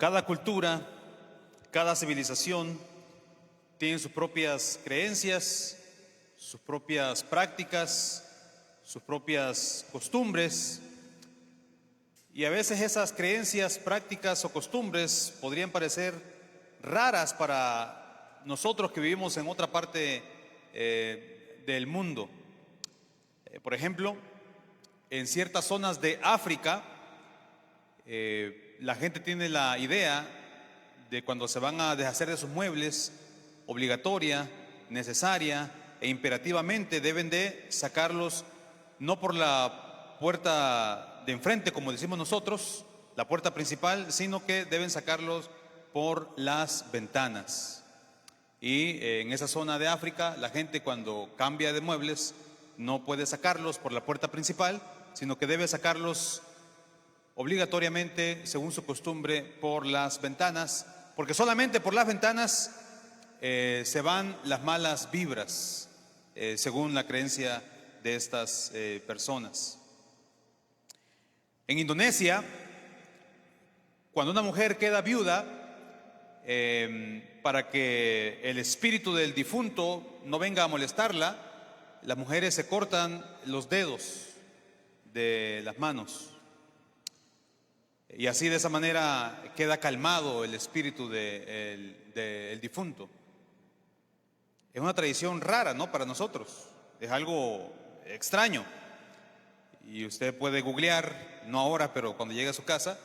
Cada cultura, cada civilización tiene sus propias creencias, sus propias prácticas, sus propias costumbres. Y a veces esas creencias, prácticas o costumbres podrían parecer raras para nosotros que vivimos en otra parte del mundo. Por ejemplo, en ciertas zonas de África, la gente tiene la idea de cuando se van a deshacer de sus muebles, obligatoria, necesaria e imperativamente deben de sacarlos no por la puerta de enfrente, como decimos nosotros, la puerta principal, sino que deben sacarlos por las ventanas. Y en esa zona de África, la gente cuando cambia de muebles no puede sacarlos por la puerta principal, sino que debe sacarlos obligatoriamente, según su costumbre, por las ventanas, porque solamente por las ventanas se van las malas vibras, según la creencia de estas personas. En Indonesia, cuando una mujer queda viuda, para que el espíritu del difunto no venga a molestarla, las mujeres se cortan los dedos de las manos. Y así de esa manera queda calmado el espíritu del difunto. Es una tradición rara, ¿no? Para nosotros. Es algo extraño. Y usted puede googlear, no ahora, pero cuando llegue a su casa,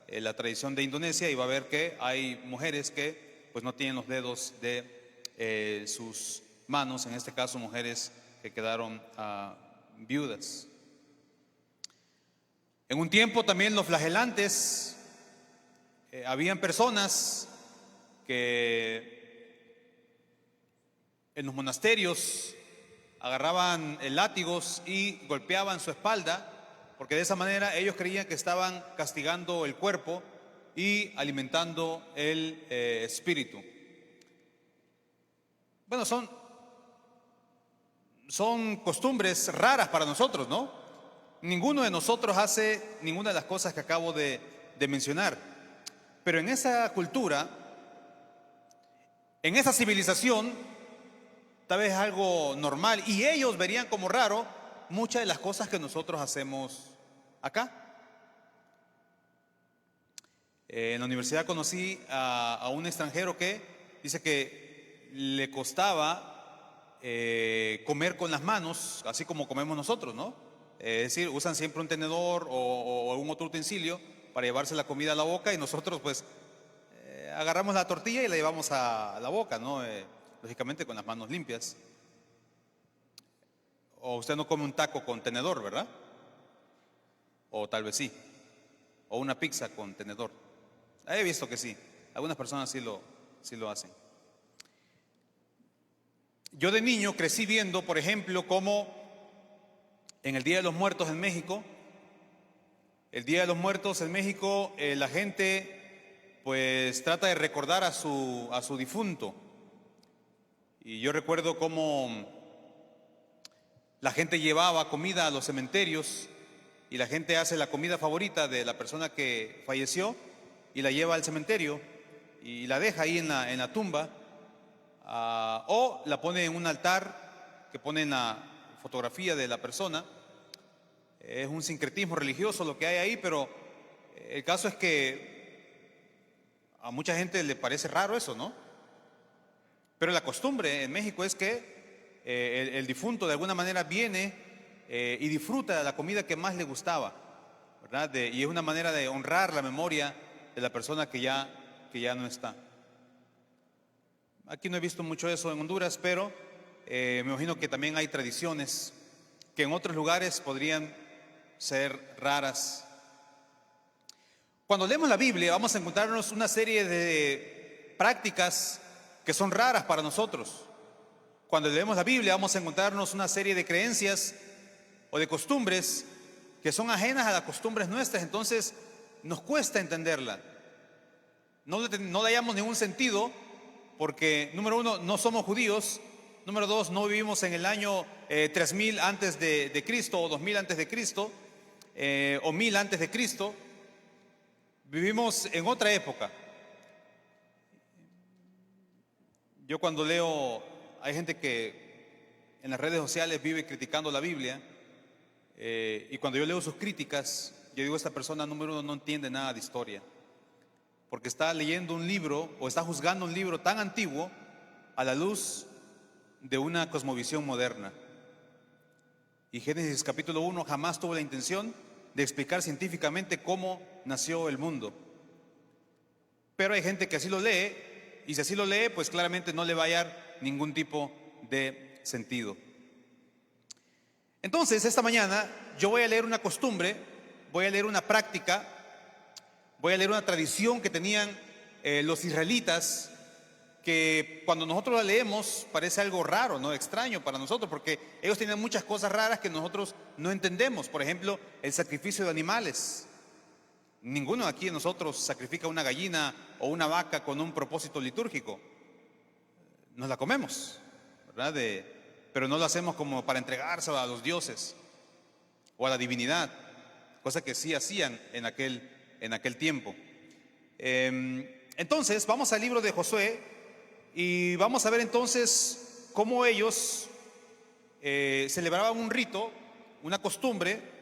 la tradición de Indonesia y va a ver que hay mujeres que pues no tienen los dedos de sus manos, en este caso mujeres que quedaron viudas. En un tiempo también los flagelantes, habían personas que en los monasterios agarraban látigos y golpeaban su espalda, porque de esa manera ellos creían que estaban castigando el cuerpo y alimentando el espíritu. Bueno, son costumbres raras para nosotros, ¿no? Ninguno de nosotros hace ninguna de las cosas que acabo de mencionar. Pero en esa cultura, en esa civilización, tal vez es algo normal. Y ellos verían como raro muchas de las cosas que nosotros hacemos acá. En la universidad conocí a un extranjero que dice que le costaba comer con las manos, así como comemos nosotros, ¿no? Es decir, usan siempre un tenedor o algún otro utensilio para llevarse la comida a la boca y nosotros pues agarramos la tortilla y la llevamos a la boca, ¿no? Lógicamente con las manos limpias. O usted no come un taco con tenedor, ¿verdad? O tal vez sí. O una pizza con tenedor. He visto que sí. Algunas personas sí lo hacen. Yo de niño crecí viendo, por ejemplo, cómo en el Día de los Muertos en México, la gente pues trata de recordar a su difunto. Y yo recuerdo cómo la gente llevaba comida a los cementerios y la gente hace la comida favorita de la persona que falleció y la lleva al cementerio y la deja ahí en la tumba, o la pone en un altar que ponen la fotografía de la persona. Es un sincretismo religioso lo que hay ahí, pero el caso es que a mucha gente le parece raro eso, ¿no? Pero la costumbre en México es que el difunto de alguna manera viene y disfruta de la comida que más le gustaba, ¿verdad? Y es una manera de honrar la memoria de la persona que ya no está. Aquí no he visto mucho eso en Honduras, pero me imagino que también hay tradiciones que en otros lugares podrían ser raras. Cuando leemos la Biblia vamos a encontrarnos una serie de prácticas que son raras para nosotros. Cuando leemos la Biblia vamos a encontrarnos una serie de creencias o de costumbres que son ajenas a las costumbres nuestras, entonces nos cuesta entenderla. No le hallamos ningún sentido porque, número uno, no somos judíos. Número dos, no vivimos en el año 3000 antes de Cristo o 2000 antes de Cristo o 1000 antes de Cristo. Vivimos en otra época. Yo cuando leo, hay gente que en las redes sociales vive criticando la Biblia, y cuando yo leo sus críticas, yo digo, esta persona número uno no entiende nada de historia, porque está leyendo un libro o está juzgando un libro tan antiguo a la luz de una cosmovisión moderna. Y Génesis capítulo 1 jamás tuvo la intención de explicar científicamente cómo nació el mundo. Pero hay gente que así lo lee, y si así lo lee, pues claramente no le va a hallar ningún tipo de sentido. Entonces, esta mañana yo voy a leer una costumbre, voy a leer una práctica, voy a leer una tradición que tenían los israelitas, que cuando nosotros la leemos parece algo raro, ¿no? Extraño para nosotros, porque ellos tenían muchas cosas raras que nosotros no entendemos. Por ejemplo, el sacrificio de animales. Ninguno de aquí de nosotros sacrifica una gallina o una vaca con un propósito litúrgico. Nos la comemos, ¿verdad? Pero no lo hacemos como para entregárselo a los dioses o a la divinidad, cosa que sí hacían en aquel tiempo. Entonces, vamos al libro de Josué y vamos a ver entonces cómo ellos celebraban un rito, una costumbre.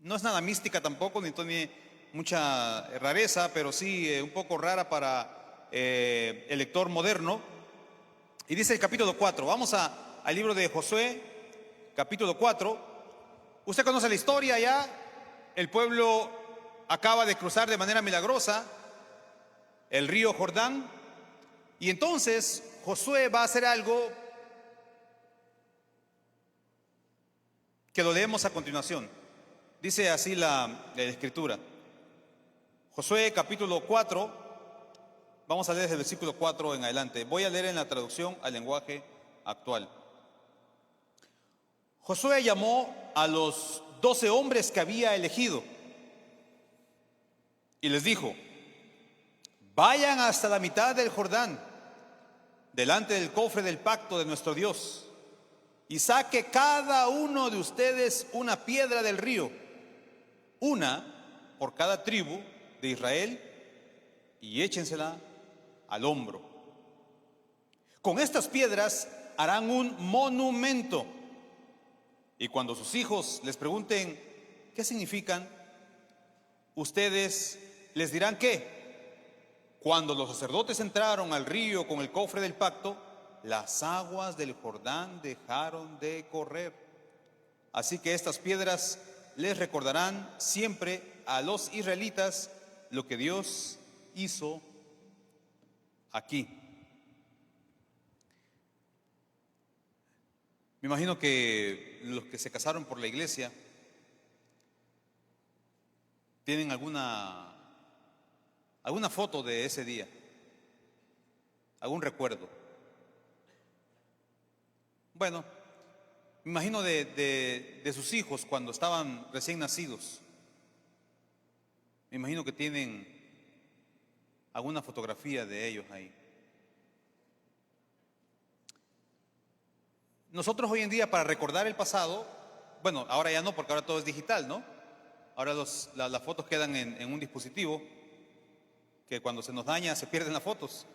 No es nada mística tampoco, ni tiene mucha rareza, pero sí un poco rara para el lector moderno. Y dice el capítulo 4, vamos al libro de Josué, capítulo 4. Usted conoce la historia ya, el pueblo acaba de cruzar de manera milagrosa el río Jordán, y entonces Josué va a hacer algo que lo leemos a continuación. Dice así la escritura. Josué capítulo 4, vamos a leer desde el versículo 4 en adelante. Voy a leer en la traducción al lenguaje actual. Josué llamó a los 12 hombres que había elegido y les dijo: vayan hasta la mitad del Jordán, delante del cofre del pacto de nuestro Dios, y saque cada uno de ustedes una piedra del río, una por cada tribu de Israel, y échensela al hombro. Con estas piedras harán un monumento, y cuando sus hijos les pregunten qué significan, ustedes les dirán que cuando los sacerdotes entraron al río con el cofre del pacto, las aguas del Jordán dejaron de correr. Así que estas piedras les recordarán siempre a los israelitas lo que Dios hizo aquí. Me imagino que los que se casaron por la iglesia tienen alguna foto de ese día, algún recuerdo. Bueno, me imagino de sus hijos cuando estaban recién nacidos. Me imagino que tienen alguna fotografía de ellos ahí. Nosotros hoy en día, para recordar el pasado, bueno, ahora ya no, porque ahora todo es digital, ¿no? Ahora las fotos quedan en un dispositivo que cuando se nos daña se pierden las fotos.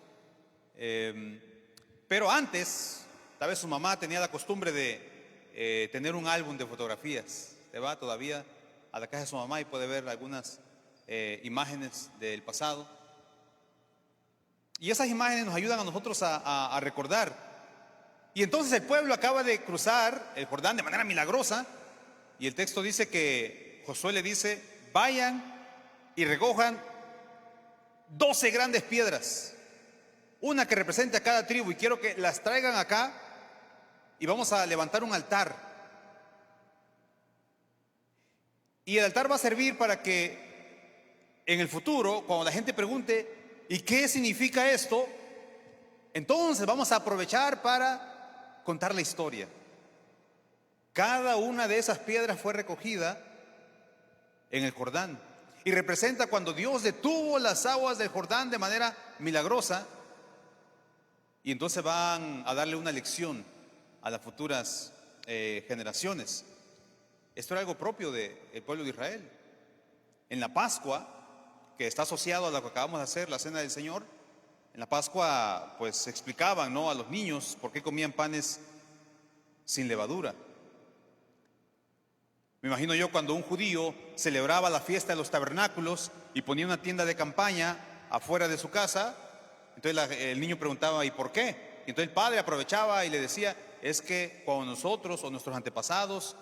Pero antes, tal vez su mamá tenía la costumbre de tener un álbum de fotografías. Usted va todavía a la casa de su mamá y puede ver algunas imágenes del pasado. Y esas imágenes nos ayudan a nosotros a recordar. Y entonces el pueblo acaba de cruzar el Jordán de manera milagrosa, y el texto dice que Josué le dice: vayan y recojan 12 grandes piedras, una que represente a cada tribu, y quiero que las traigan acá y vamos a levantar un altar. Y el altar va a servir para que en el futuro, cuando la gente pregunte ¿y qué significa esto?, entonces vamos a aprovechar para contar la historia. Cada una de esas piedras fue recogida en el Jordán y representa cuando Dios detuvo las aguas del Jordán de manera milagrosa, y entonces van a darle una lección a las futuras generaciones. Esto era algo propio del pueblo de Israel. En la Pascua, que está asociado a lo que acabamos de hacer, la Cena del Señor, en la Pascua pues explicaban, ¿no?, a los niños por qué comían panes sin levadura. Me imagino yo cuando un judío celebraba la fiesta de los tabernáculos y ponía una tienda de campaña afuera de su casa, entonces el niño preguntaba, ¿y por qué? Y entonces el padre aprovechaba y le decía, es que cuando nosotros o nuestros antepasados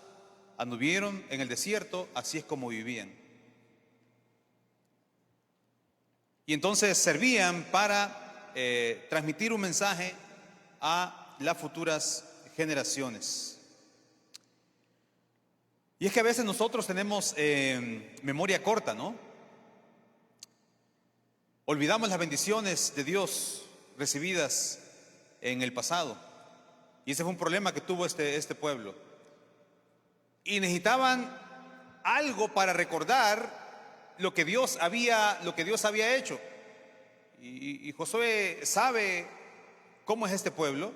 anduvieron en el desierto, así es como vivían. Y entonces servían para transmitir un mensaje a las futuras generaciones. Y es que a veces nosotros tenemos memoria corta, ¿no? Olvidamos las bendiciones de Dios recibidas en el pasado. Y ese fue un problema que tuvo este pueblo. Y necesitaban algo para recordar lo que Dios había hecho. Y Josué sabe cómo es este pueblo.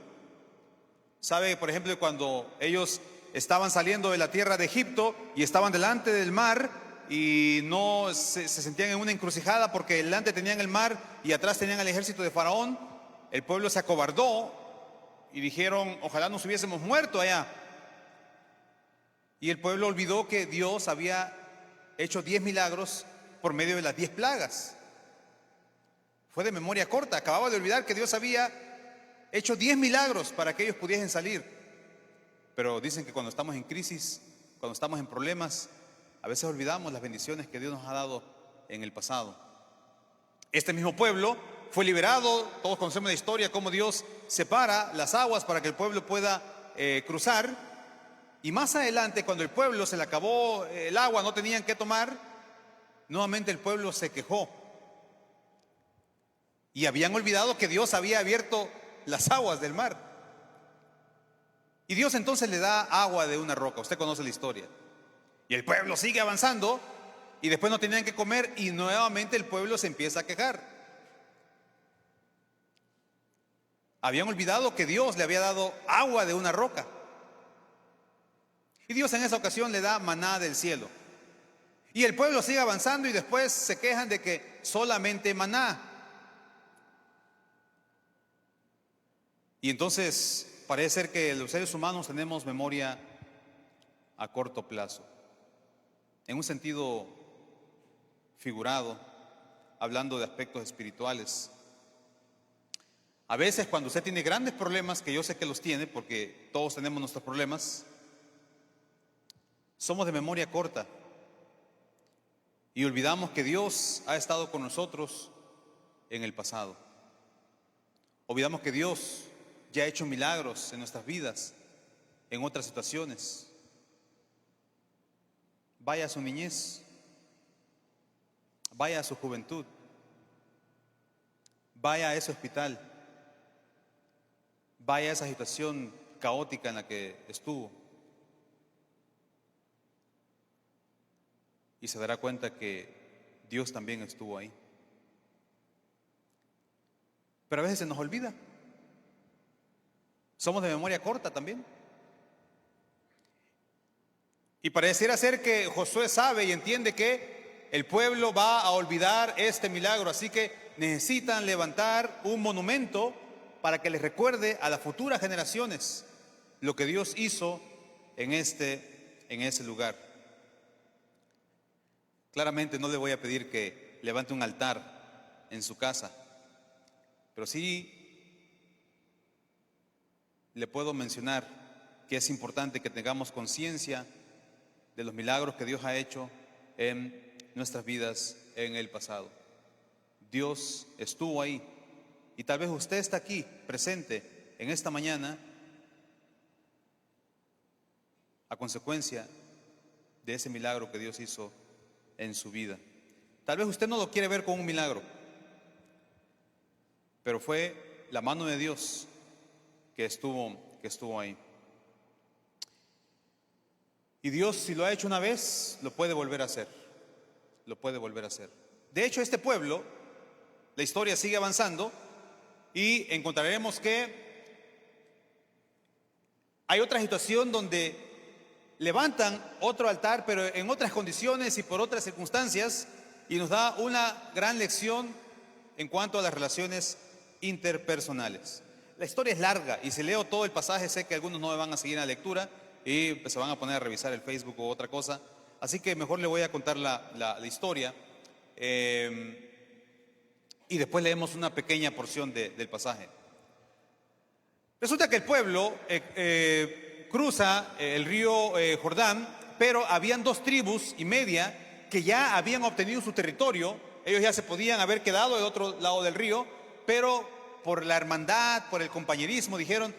Sabe, por ejemplo, cuando ellos estaban saliendo de la tierra de Egipto y estaban delante del mar y no se sentían en una encrucijada porque delante tenían el mar y atrás tenían el ejército de Faraón. El pueblo se acobardó y dijeron, ojalá nos hubiésemos muerto allá. Y el pueblo olvidó que Dios había hecho 10 milagros por medio de las 10 plagas. Fue de memoria corta, acababa de olvidar que Dios había hecho 10 milagros para que ellos pudiesen salir. Pero dicen que cuando estamos en crisis, cuando estamos en problemas, a veces olvidamos las bendiciones que Dios nos ha dado en el pasado. Este mismo pueblo fue liberado, todos conocemos la historia, cómo Dios separa las aguas para que el pueblo pueda cruzar. Y más adelante, cuando el pueblo se le acabó el agua, no tenían que tomar, nuevamente el pueblo se quejó. Y habían olvidado que Dios había abierto las aguas del mar. Y Dios entonces le da agua de una roca. Usted conoce la historia. Y el pueblo sigue avanzando y después no tenían que comer y nuevamente el pueblo se empieza a quejar. Habían olvidado que Dios le había dado agua de una roca. Y Dios en esa ocasión le da maná del cielo. Y el pueblo sigue avanzando y después se quejan de que solamente maná. Y entonces parece ser que los seres humanos tenemos memoria a corto plazo. En un sentido figurado, hablando de aspectos espirituales. A veces cuando usted tiene grandes problemas, que yo sé que los tiene porque todos tenemos nuestros problemas, somos de memoria corta y olvidamos que Dios ha estado con nosotros en el pasado. Olvidamos que Dios ya ha hecho milagros en nuestras vidas, en otras situaciones. Vaya a su niñez, vaya a su juventud, vaya a ese hospital, vaya a esa situación caótica en la que estuvo. Y se dará cuenta que Dios también estuvo ahí. Pero a veces se nos olvida. Somos de memoria corta también. Y pareciera ser que Josué sabe y entiende que el pueblo va a olvidar este milagro. Así que necesitan levantar un monumento para que les recuerde a las futuras generaciones lo que Dios hizo en ese lugar. Claramente no le voy a pedir que levante un altar en su casa, pero sí le puedo mencionar que es importante que tengamos conciencia de los milagros que Dios ha hecho en nuestras vidas en el pasado. Dios estuvo ahí y tal vez usted está aquí presente en esta mañana a consecuencia de ese milagro que Dios hizo en su vida. Tal vez usted no lo quiere ver como un milagro, pero fue la mano de Dios que estuvo ahí. Y Dios, si lo ha hecho una vez, lo puede volver a hacer. Lo puede volver a hacer. De hecho, este pueblo, la historia sigue avanzando y encontraremos que hay otra situación donde levantan otro altar, pero en otras condiciones y por otras circunstancias, y nos da una gran lección en cuanto a las relaciones interpersonales. La historia es larga y si leo todo el pasaje sé que algunos no me van a seguir en la lectura y pues, se van a poner a revisar el Facebook o otra cosa. Así que mejor le voy a contar la historia y después leemos una pequeña porción del pasaje. Resulta que el pueblo cruza el río Jordán, pero habían 2 tribus y media que ya habían obtenido su territorio. Ellos ya se podían haber quedado del otro lado del río, pero por la hermandad, por el compañerismo, dijeron: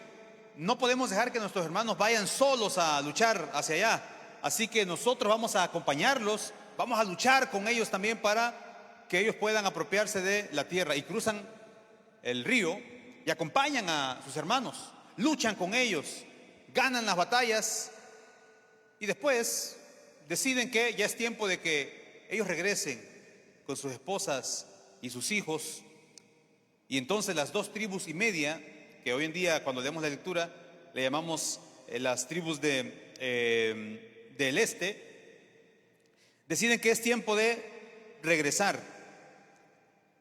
no podemos dejar que nuestros hermanos vayan solos a luchar hacia allá. Así que nosotros vamos a acompañarlos, vamos a luchar con ellos también para que ellos puedan apropiarse de la tierra. Y cruzan el río y acompañan a sus hermanos, luchan con ellos, ganan las batallas y después deciden que ya es tiempo de que ellos regresen con sus esposas y sus hijos. Y entonces las 2 tribus y media, que hoy en día cuando leemos la lectura le llamamos las tribus del este, deciden que es tiempo de regresar.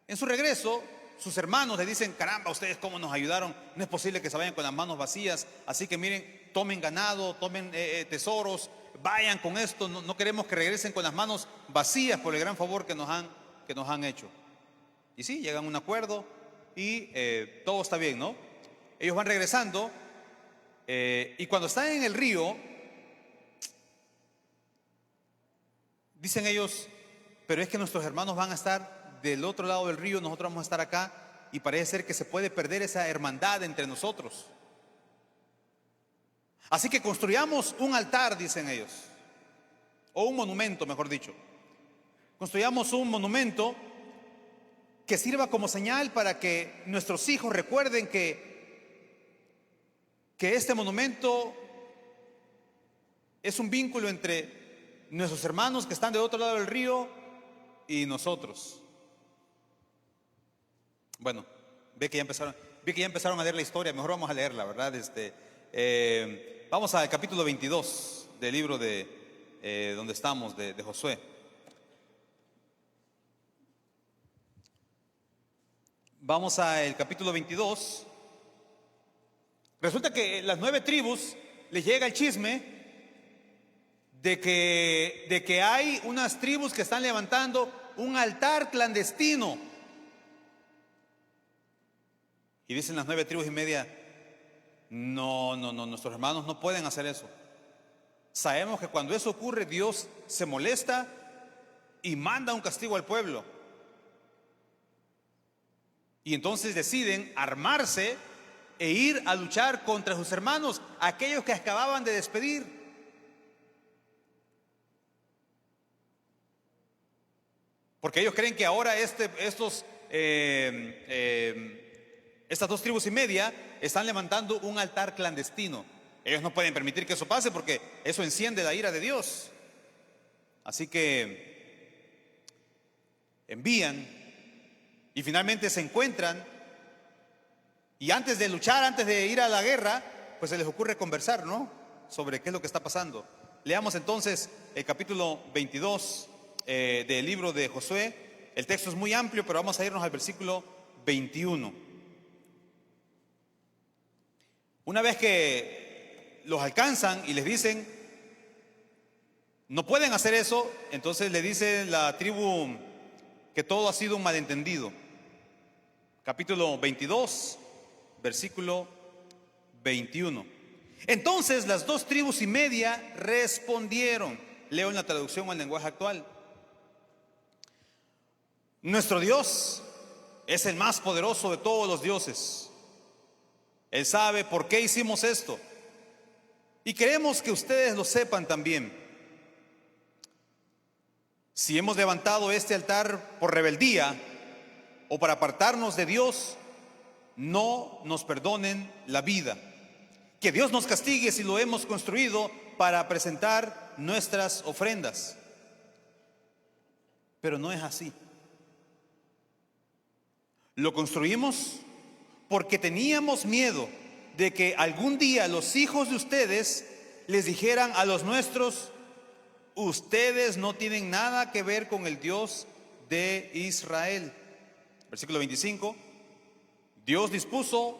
En su regreso, sus hermanos le dicen: caramba, ustedes cómo nos ayudaron, no es posible que se vayan con las manos vacías, así que miren, tomen ganado, tomen tesoros, vayan con esto, no queremos que regresen con las manos vacías por el gran favor que nos han hecho. Y sí, llegan a un acuerdo y todo está bien, ¿no? Ellos van regresando y cuando están en el río, dicen ellos: pero es que nuestros hermanos van a estar del otro lado del río, nosotros vamos a estar acá, y parece ser que se puede perder esa hermandad entre nosotros. Así que construyamos un altar, dicen ellos, o un monumento, mejor dicho. Construyamos un monumento que sirva como señal para que nuestros hijos recuerden que este monumento es un vínculo entre nuestros hermanos que están del otro lado del río y nosotros. Bueno, ve que ya empezaron a leer la historia, mejor vamos a leerla, ¿verdad? Vamos al capítulo 22 del libro de donde estamos, de Josué. Vamos al capítulo 22. Resulta que las 9 tribus les llega el chisme de que hay unas tribus que están levantando un altar clandestino. Y dicen las 9 tribus y media: no, nuestros hermanos no pueden hacer eso. Sabemos que cuando eso ocurre, Dios se molesta y manda un castigo al pueblo. Y entonces deciden armarse e ir a luchar contra sus hermanos, aquellos que acababan de despedir. Porque ellos creen que ahora estas 2 tribus y media están levantando un altar clandestino. Ellos no pueden permitir que eso pase porque eso enciende la ira de Dios. Así que envían y finalmente se encuentran, y antes de luchar, antes de ir a la guerra, pues se les ocurre conversar, ¿no?, sobre qué es lo que está pasando. Leamos entonces el capítulo 22 del libro de Josué. El texto es muy amplio, pero vamos a irnos al versículo 21. Una vez que los alcanzan y les dicen: no pueden hacer eso, entonces le dice la tribu que todo ha sido un malentendido. Capítulo 22, versículo 21. Entonces las 2 tribus y media respondieron. Leo en la traducción al lenguaje actual: nuestro Dios es el más poderoso de todos los dioses. Él sabe por qué hicimos esto y queremos que ustedes lo sepan también. Si hemos levantado este altar por rebeldía o para apartarnos de Dios, no nos perdonen la vida. Que Dios nos castigue si lo hemos construido para presentar nuestras ofrendas. Pero no es así. Lo construimos porque teníamos miedo de que algún día los hijos de ustedes les dijeran a los nuestros: ustedes no tienen nada que ver con el Dios de Israel. Versículo 25. Dios dispuso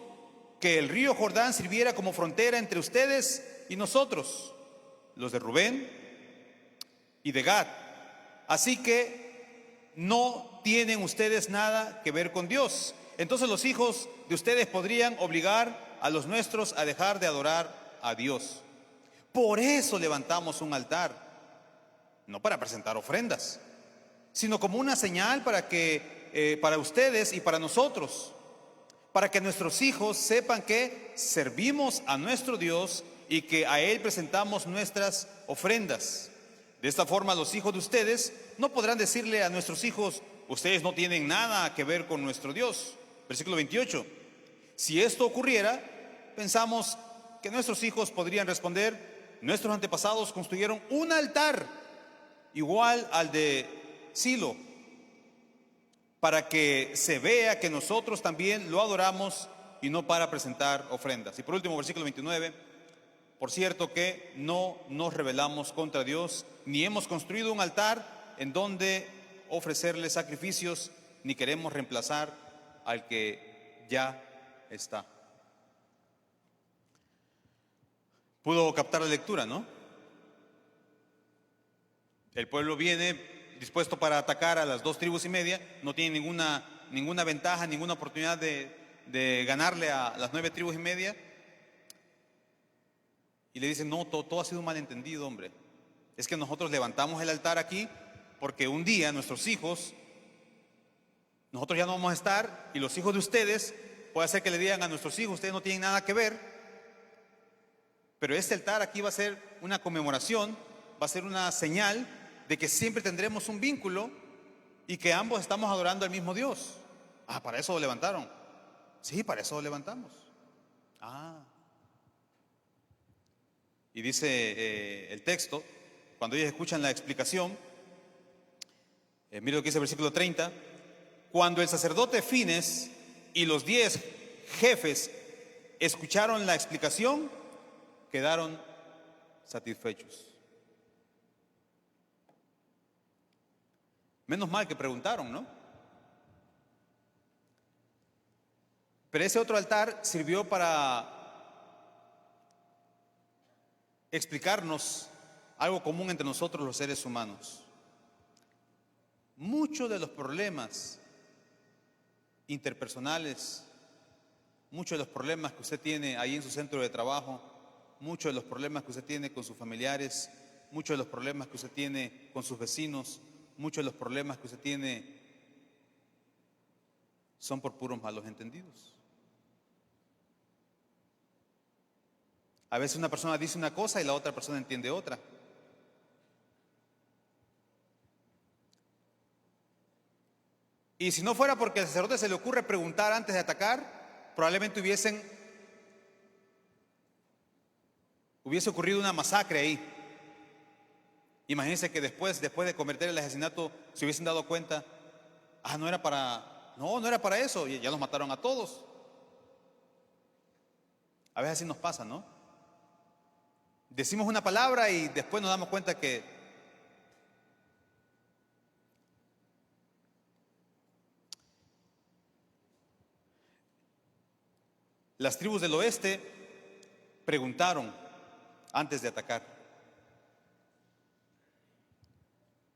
que el río Jordán sirviera como frontera entre ustedes y nosotros, los de Rubén y de Gad. Así que no tienen ustedes nada que ver con Dios. Entonces los hijos de ustedes podrían obligar a los nuestros a dejar de adorar a Dios. Por eso levantamos un altar, no para presentar ofrendas, sino como una señal para ustedes y para nosotros, para que nuestros hijos sepan que servimos a nuestro Dios y que a Él presentamos nuestras ofrendas. De esta forma, los hijos de ustedes no podrán decirle a nuestros hijos: ustedes no tienen nada que ver con nuestro Dios. Versículo 28. Si esto ocurriera, pensamos que nuestros hijos podrían responder: nuestros antepasados construyeron un altar igual al de Silo, para que se vea que nosotros también lo adoramos y no para presentar ofrendas. Y por último, versículo 29. Por cierto que no nos rebelamos contra Dios, ni hemos construido un altar en donde ofrecerle sacrificios, ni queremos reemplazar al que ya está. Pudo captar la lectura, ¿no? El pueblo viene dispuesto para atacar a las 2,5 tribus, no tiene ninguna ventaja, ninguna oportunidad de ganarle a las 9,5 tribus. Y le dicen: no, todo ha sido un malentendido, hombre. Es que nosotros levantamos el altar aquí porque un día nosotros ya no vamos a estar, y los hijos de ustedes, puede ser que le digan a nuestros hijos: ustedes no tienen nada que ver. Pero este altar aquí va a ser una conmemoración, va a ser una señal de que siempre tendremos un vínculo y que ambos estamos adorando al mismo Dios. Ah, ¿para eso lo levantaron? Sí, para eso lo levantamos. Y dice el texto, cuando ellos escuchan la explicación, mire lo que dice el versículo 30. Cuando el sacerdote Fines y los 10 jefes escucharon la explicación, quedaron satisfechos. Menos mal que preguntaron, ¿no? Pero ese otro altar sirvió para explicarnos algo común entre nosotros los seres humanos. Muchos de los problemas interpersonales, muchos de los problemas que usted tiene ahí en su centro de trabajo, muchos de los problemas que usted tiene con sus familiares, muchos de los problemas que usted tiene con sus vecinos, muchos de los problemas que usted tiene son por puros malos entendidos. A veces una persona dice una cosa y la otra persona entiende otra. Y si no fuera porque al sacerdote se le ocurre preguntar antes de atacar, probablemente hubiese ocurrido una masacre ahí. Imagínense que después de cometer el asesinato se hubiesen dado cuenta: no era para eso, y ya los mataron a todos. A veces así nos pasa, ¿no? Decimos una palabra y después nos damos cuenta que las tribus del oeste preguntaron antes de atacar.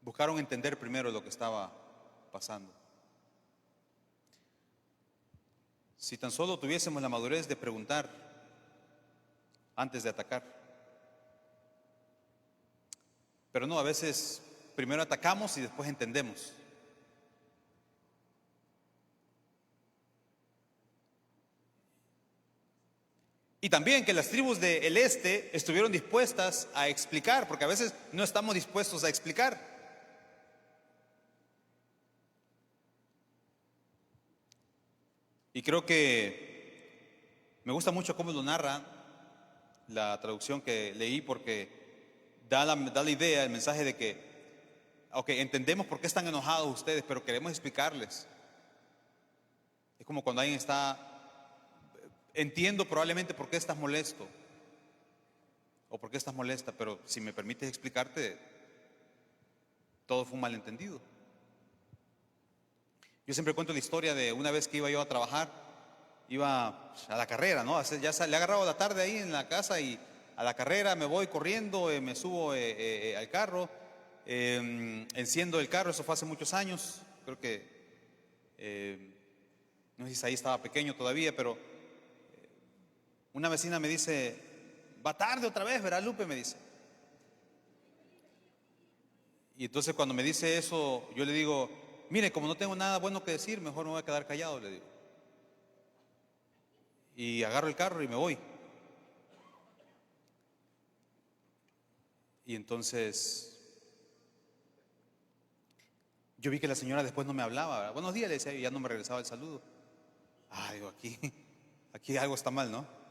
Buscaron entender primero lo que estaba pasando. Si tan solo tuviésemos la madurez de preguntar antes de atacar. Pero no, a veces primero atacamos y después entendemos. Y también que las tribus del este estuvieron dispuestas a explicar, porque a veces no estamos dispuestos a explicar. Y creo que me gusta mucho cómo lo narra la traducción que leí, porque da la idea, el mensaje de que, entendemos por qué están enojados ustedes, pero queremos explicarles. Es como cuando alguien entiendo probablemente por qué estás molesto, ¿O por qué estás molesta? Pero si me permites explicarte, todo fue un malentendido. Yo siempre cuento la historia de una vez que iba yo a trabajar, iba a la carrera, ¿no? Ya le he agarrado la tarde ahí en la casa y a la carrera me voy corriendo, me subo al carro, enciendo el carro, eso fue hace muchos años, creo que, no sé si ahí estaba pequeño todavía, pero una vecina me dice, va tarde otra vez, ¿verdad, Lupe? Me dice. Y entonces cuando me dice eso, yo le digo, mire, como no tengo nada bueno que decir, mejor me voy a quedar callado, le digo. Y agarro el carro y me voy. Y entonces yo vi que la señora después no me hablaba, ¿verdad? Buenos días, le decía, y ya no me regresaba el saludo. Digo, aquí algo está mal, ¿no?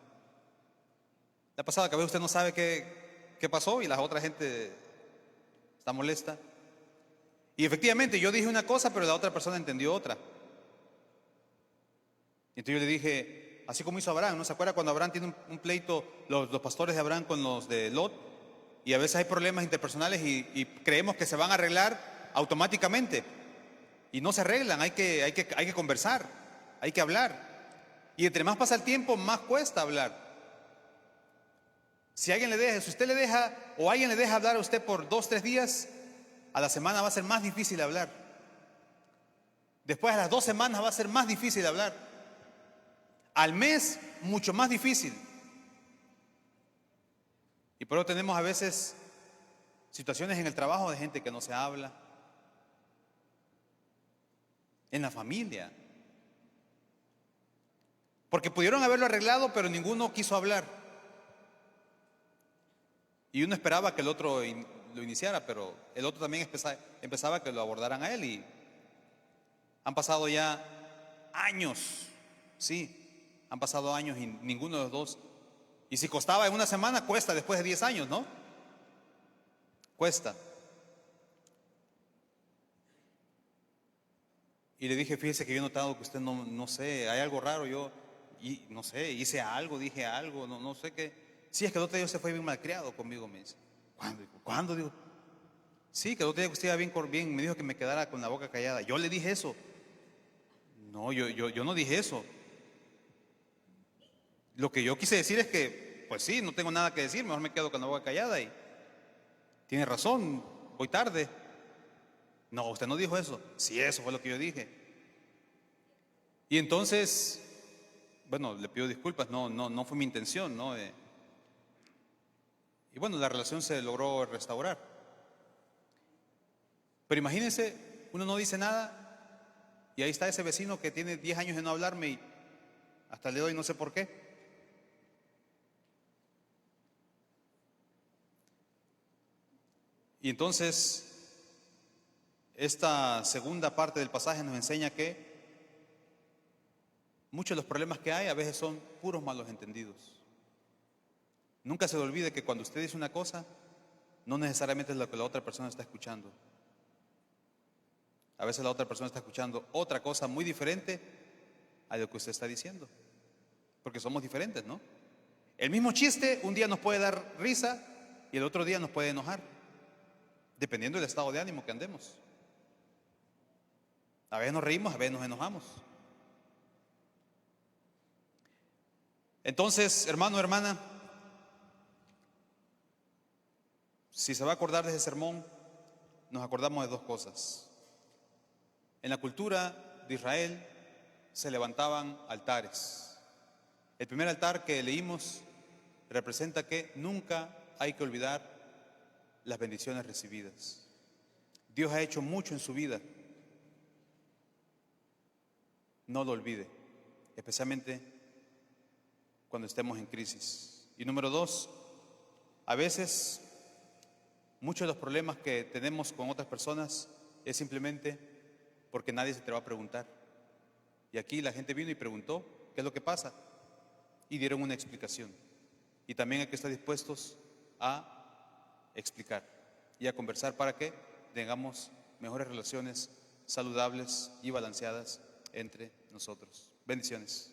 La pasada que a veces usted no sabe qué pasó y la otra gente está molesta. Y efectivamente yo dije una cosa, pero la otra persona entendió otra. Y entonces yo le dije, así como hizo Abraham, ¿no se acuerda cuando Abraham tiene un pleito, los pastores de Abraham con los de Lot? Y a veces hay problemas interpersonales y creemos que se van a arreglar automáticamente. Y no se arreglan, hay que conversar, hay que hablar. Y entre más pasa el tiempo, más cuesta hablar. Si usted le deja o alguien le deja hablar a usted por 2, 3 días, a la semana va a ser más difícil hablar. Después a las 2 semanas va a ser más difícil hablar. Al mes, mucho más difícil. Y por eso tenemos a veces situaciones en el trabajo de gente que no se habla. En la familia. Porque pudieron haberlo arreglado, pero ninguno quiso hablar. Y uno esperaba que el otro lo iniciara, pero el otro también empezaba que lo abordaran a él. Y han pasado ya años, sí, han pasado años y ninguno de los dos. Y si costaba en una semana, cuesta después de 10 años, ¿no? Cuesta. Y le dije, fíjese que yo he notado que usted no sé, hay algo raro, y no sé, hice algo, dije algo, no sé qué. Sí, es que el otro día usted fue bien malcriado conmigo, me dice. ¿Cuándo? Digo, sí, que el otro día usted iba bien, me dijo que me quedara con la boca callada. Yo le dije eso. No, yo no dije eso. Lo que yo quise decir es que, pues sí, no tengo nada que decir, mejor me quedo con la boca callada y tiene razón, voy tarde. No, usted no dijo eso. Sí, eso fue lo que yo dije. Y entonces, bueno, le pido disculpas, no fue mi intención, ¿no? Y bueno, la relación se logró restaurar. Pero imagínense, uno no dice nada y ahí está ese vecino que tiene 10 años de no hablarme y hasta el día de hoy no sé por qué. Y entonces, esta segunda parte del pasaje nos enseña que muchos de los problemas que hay a veces son puros malos entendidos. Nunca se le olvide que cuando usted dice una cosa, no necesariamente es lo que la otra persona está escuchando. A veces la otra persona está escuchando otra cosa muy diferente a lo que usted está diciendo. Porque somos diferentes, ¿no? El mismo chiste un día nos puede dar risa y el otro día nos puede enojar, dependiendo del estado de ánimo que andemos. A veces nos reímos, a veces nos enojamos. Entonces, hermano, hermana, si se va a acordar de ese sermón, nos acordamos de dos cosas. En la cultura de Israel se levantaban altares. El primer altar que leímos representa que nunca hay que olvidar las bendiciones recibidas. Dios ha hecho mucho en su vida. No lo olvide, especialmente cuando estemos en crisis. Y número 2, a veces muchos de los problemas que tenemos con otras personas es simplemente porque nadie se te va a preguntar. Y aquí la gente vino y preguntó, ¿qué es lo que pasa? Y dieron una explicación. Y también hay que estar dispuestos a explicar y a conversar para que tengamos mejores relaciones saludables y balanceadas entre nosotros. Bendiciones.